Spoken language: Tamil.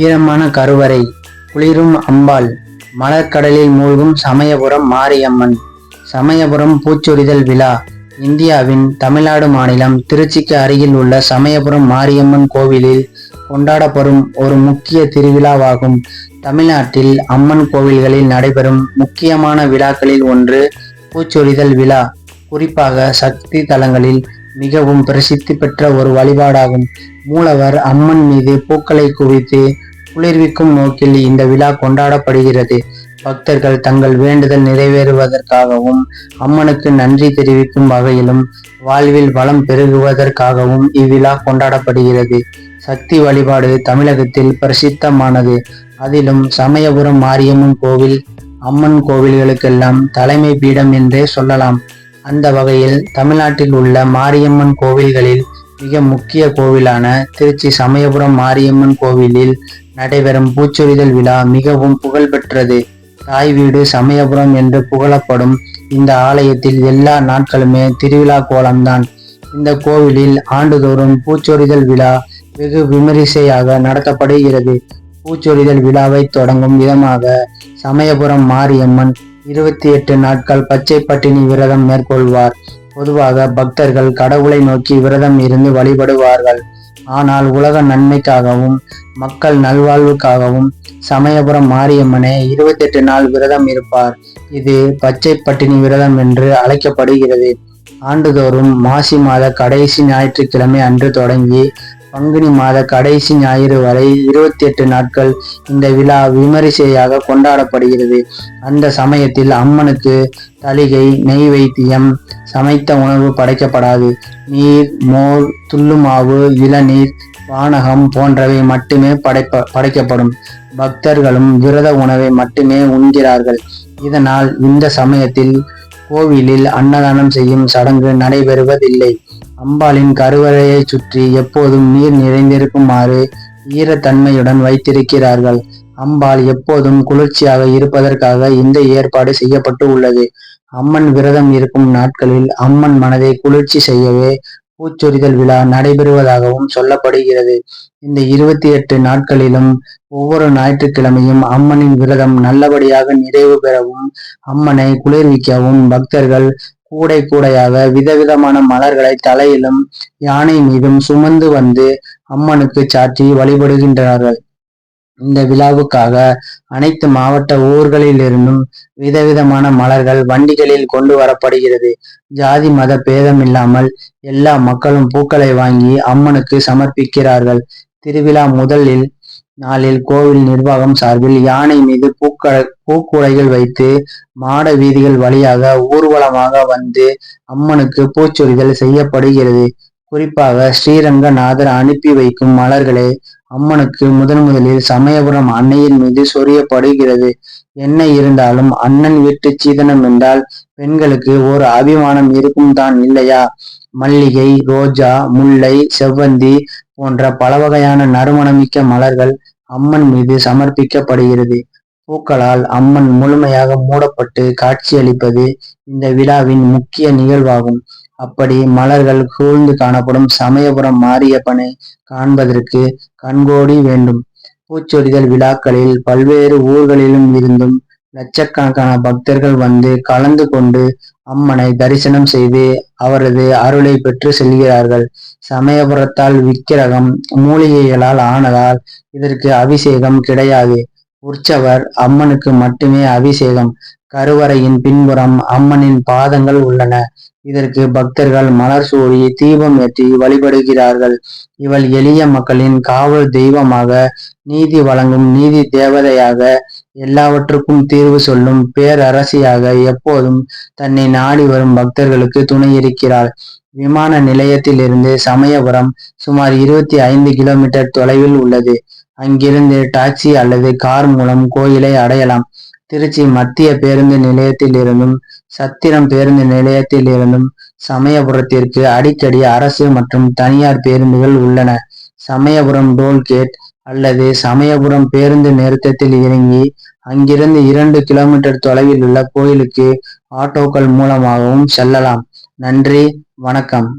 ஈரமான கருவறை, குளிரும் அம்பாள், மலர்க்கடலில் மூழ்கும் சமயபுரம் மாரியம்மன். சமயபுரம் பூச்சொரிதல் விழா இந்தியாவின் தமிழ்நாடு மாநிலம் திருச்சிக்கு அருகில் உள்ள சமயபுரம் மாரியம்மன் கோவிலில் கொண்டாடப்படும் ஒரு முக்கிய திருவிழாவாகும். தமிழ்நாட்டில் அம்மன் கோவில்களில் நடைபெறும் முக்கியமான விழாக்களில் ஒன்று பூச்சொரிதல் விழா. குறிப்பாக சக்தி தலங்களில் மிகவும் பிரசித்தி பெற்ற ஒரு வழிபாடாகும். மூலவர் அம்மன் மீது பூக்களை குவித்து குளிர்விக்கும் நோக்கில் இந்த விழா கொண்டாடப்படுகிறது. பக்தர்கள் தங்கள் வேண்டுதல் நிறைவேறுவதற்காகவும் அம்மனுக்கு நன்றி தெரிவிக்கும் வகையிலும் வாழ்வில் வளம் பெருகுவதற்காகவும் இவ்விழா கொண்டாடப்படுகிறது. சக்தி வழிபாடு தமிழகத்தில் பிரசித்தமானது. அதிலும் சமயபுரம் மாரியம்மன் கோவில் அம்மன் கோவில்களுக்கெல்லாம் தலைமை பீடம் என்றே சொல்லலாம். அந்த வகையில் தமிழ்நாட்டில் உள்ள மாரியம்மன் கோவில்களில் மிக முக்கிய கோவிலான திருச்சி சமயபுரம் மாரியம்மன் கோவிலில் நடைபெறும் பூச்சொரிதல் விழா மிகவும் புகழ்பெற்றது. தாய் வீடு சமயபுரம் என்று புகழப்படும் இந்த ஆலயத்தில் எல்லா நாட்களுமே திருவிழா கோலம்தான். இந்த கோவிலில் ஆண்டுதோறும் பூச்சொரிதல் விழா வெகு விமரிசையாக நடத்தப்படுகிறது. பூச்சொரிதல் விழாவை தொடங்கும் விதமாக சமயபுரம் மாரியம்மன் 28 நாட்கள் பச்சை பட்டினி விரதம் மேற்கொள்வார். பொதுவாக பக்தர்கள் கடவுளை நோக்கி விரதம் இருந்து வழிபடுவார்கள். ஆனால் உலக நன்மைக்காகவும் மக்கள் நல்வாழ்வுக்காகவும் சமயபுரம் மாரியம்மனே 28 நாள் விரதம் இருப்பார். இது பச்சை பட்டினி விரதம் என்று அழைக்கப்படுகிறது. ஆண்டுதோறும் மாசி மாத கடைசி ஞாயிற்றுக்கிழமை அன்று தொடங்கி பங்குனி மாத கடைசி ஞாயிறு வரை 28 நாட்கள் இந்த விழா விமரிசையாக கொண்டாடப்படுகிறது. அந்த சமயத்தில் அம்மனுக்கு தளிகை, நெய்வேத்தியம், சமைத்த உணவு படைக்கப்படாது. நீர், மோர், துள்ளுமாவு, இளநீர், பானகம் போன்றவை மட்டுமே படைக்கப்படும். பக்தர்களும் விரத உணவை மட்டுமே உண்கிறார்கள். இதனால் இந்த சமயத்தில் கோவிலில் அன்னதானம் செய்யும் சடங்கு நடைபெறுவதில்லை. அம்பாளின் கருவறையை சுற்றி எப்போதும் நீர் நிறைந்திருக்குமாறு ஈரத்தன்மையுடன் வைத்திருக்கிறார்கள். அம்பாள் எப்போதும் குளிர்ச்சியாக இருப்பதற்காக இந்த ஏற்பாடு செய்யப்பட்டு உள்ளது. அம்மன் விரதம் இருக்கும் நாட்களில் அம்மன் மனதை குளிர்ச்சி செய்யவே பூச்சொரிதல் விழா நடைபெறுவதாகவும் சொல்லப்படுகிறது. இந்த 28 நாட்களிலும் ஒவ்வொரு ஞாயிற்றுக்கிழமையும் அம்மனின் விரதம் நல்லபடியாக நிறைவு பெறவும் அம்மனை குளிர்விக்கவும் பக்தர்கள் கூடை கூடையாக விதவிதமான மலர்களை தலையிலும் யானை மீதும் சுமந்து வந்து அம்மனுக்கு சாற்றி வழிபடுகின்றார்கள். இந்த விழாவுக்காக அனைத்து மாவட்ட ஊர்களிலிருந்தும் விதவிதமான மலர்கள் வண்டிகளில் கொண்டு வரப்படுகிறது. ஜாதி மத பேதம் இல்லாமல் எல்லா மக்களும் பூக்களை வாங்கி அம்மனுக்கு சமர்ப்பிக்கிறார்கள். திருவிழா முதலில் நாளில் கோவில் நிர்வாகம் சார்பில் யானை மீது பூக்கூடைகள் வைத்து மாட வீதிகள் வழியாக ஊர்வலமாக வந்து அம்மனுக்கு பூச்சொரிதல் செய்யப்படுகிறது. குறிப்பாக ஸ்ரீரங்கநாதர் அனுப்பி வைக்கும் மலர்களே அம்மனுக்கு முதலில் சமயபுரம் அன்னையின் மீது சொரியப்படுகிறது. என்ன இருந்தாலும் அண்ணன் வீட்டு சீதனம் என்றால் பெண்களுக்கு ஒரு அபிமானம் இருக்கும் தான் இல்லையா? மல்லிகை, ரோஜா, முல்லை, செவ்வந்தி போன்ற பல வகையான நறுமணமிக்க மலர்கள் அம்மன் மீது சமர்ப்பிக்கப்படுகிறது. பூக்களால் அம்மன் முழுமையாக மூடப்பட்டு காட்சியளிப்பது இந்த விழாவின் முக்கிய நிகழ்வாகும். அப்படி மலர்கள் சூழ்ந்து காணப்படும் சமயபுரம் மாரியப்பனை காண்பதற்கு கண்கோடி வேண்டும். பூச்சொரிதல் விழாக்களில் பல்வேறு ஊர்களிலும் இருந்தும் லட்சக்கணக்கான பக்தர்கள் வந்து கலந்து கொண்டு அம்மனை தரிசனம் செய்து அவரது அருளை பெற்று செல்கிறார்கள். சமயபுரத்தால் விக்கிரகம் மூலிகைகளால் ஆனதால் இதற்கு அபிஷேகம் கிடையாது. உற்சவர் அம்மனுக்கு மட்டுமே அபிஷேகம். கருவறையின் பின்புறம் அம்மனின் பாதங்கள் உள்ளன. இதற்கு பக்தர்கள் மலர் சூடி தீபம் ஏற்றி வழிபடுகிறார்கள். இவள் எளிய மக்களின் காவல் தெய்வமாக, நீதி வழங்கும் நீதி தேவதையாக, எல்லாவற்றுக்கும் தீர்வு சொல்லும் பேரரசியாக எப்போதும் தன்னை நாடி வரும் பக்தர்களுக்கு துணை இருக்கிறாள். விமான நிலையத்திலிருந்து சமயபுரம் சுமார் 25 கிலோமீட்டர் தொலைவில் உள்ளது. அங்கிருந்து டாக்ஸி அல்லது கார் மூலம் கோயிலை அடையலாம். திருச்சி மத்திய பேருந்து நிலையத்திலிருந்தும் சத்திரம் பேருந்து நிலையத்திலிருந்தும் சமயபுரத்திற்கு அடிக்கடி அரசு மற்றும் தனியார் பேருந்துகள் உள்ளன. சமயபுரம் டோல்கேட் அல்லது சமயபுரம் பேருந்து நிறுத்தத்தில் இறங்கி அங்கிருந்து 2 கிலோமீட்டர் தொலைவில் உள்ள கோயிலுக்கு ஆட்டோக்கள் மூலமாகவும் செல்லலாம். நன்றி, வணக்கம்.